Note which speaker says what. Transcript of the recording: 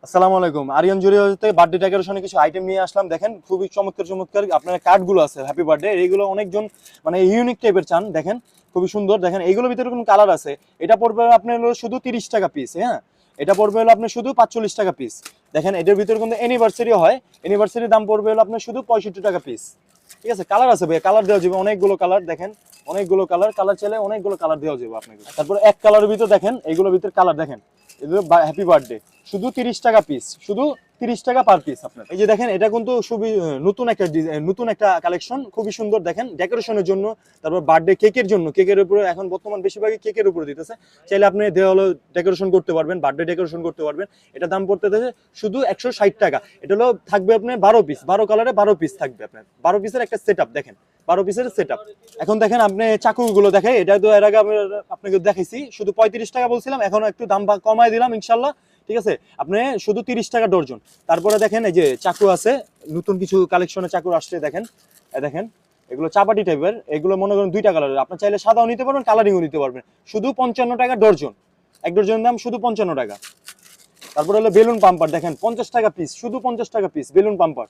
Speaker 1: আসসালামু আলাইকুম। আরিয়ান জুয়েলারিতে বার্থডে ডেকোরেশনে কিছু আইটেম নিয়ে আসলাম। দেখেন খুবই চমৎকার চমৎকার আপনার কার্ডগুলো আছে হ্যাপি বার্থডে। এইগুলো অনেকজন মানে ইউনিক টাইপের চান। দেখেন খুবই সুন্দর। দেখেন এইগুলোর ভিতরে কোনো কালার আছে। এটা পড়বে আপনার হলো শুধু 30 টাকা পিস। হ্যাঁ, এটা পড়বে হলো আপনার শুধু 45 টাকা পিস। দেখেন এটার ভিতরে কিন্তু অ্যানিভার্সারি হয়, অ্যানিভার্সারির দাম পড়বে হলো আপনার শুধু 65 টাকা পিস। ঠিক আছে, কালার আছে ভাই, কালার দেওয়া যাবে অনেকগুলো কালার। দেখেন অনেকগুলো কালার, কালার চাইলে অনেকগুলো কালার দেওয়া যাবে আপনাকে। তারপর এক কালারের ভিতর দেখেন এইগুলোর ভিতর কালার দেখেন, এগুলো হ্যাপি বার্থডে শুধু 30 টাকা পিস, শুধু 30 টাকা পার পিস আপনার। এই যে দেখেন এটা কিন্তু খুবই নতুন একটা কালেকশন, খুবই সুন্দর। দেখেন ডেকোরেশনের জন্য, তারপর বার্থডে কেকের জন্য, কেকের উপরে এখন বর্তমান বেশিরভাগই কেকের উপরে দিতেছে। চাইলে আপনি দেওয়ালে ডেকোরেশন করতে পারবেন, বার্থডে ডেকোরেশন করতে পারবেন। এটা দাম পড়তেছে শুধু 160 টাকা। এটা হলো থাকবে আপনার 12 পিস, 12 কালারে 12 পিস থাকবে আপনার, 12 পিসের একটা সেট আপ। দেখেন 12 পিসের সেট আপ। এখন দেখেন আপনি চাকুগুলো দেখে, এটা তো এর আগে আমি আপনাকে দেখাইছি, শুধু 35 টাকা বলছিলাম, এখন একটু দাম কমায় দিলাম ইনশাল্লাহ। ঠিক আছে, আপনি শুধু 30 টাকা ডর্জন। তারপরে দেখেন এই যে চাকু আছে, নতুন কিছু কালেকশনে চাকু আসছে। দেখেন দেখেন এগুলো চাপাটি টাইপের, এগুলো মনে করেন দুইটা কালারের। আপনি চাইলে সাদাও নিতে পারবেন, কালারিংও নিতে পারবেন। শুধু 55 টাকা ডর্জন, এক ডর্জনের দাম শুধু 55 টাকা। তারপরে হলো বেলুন পাম্পার, দেখেন 50 টাকা পিস, শুধু 50 টাকা পিস বেলুন পাম্পার।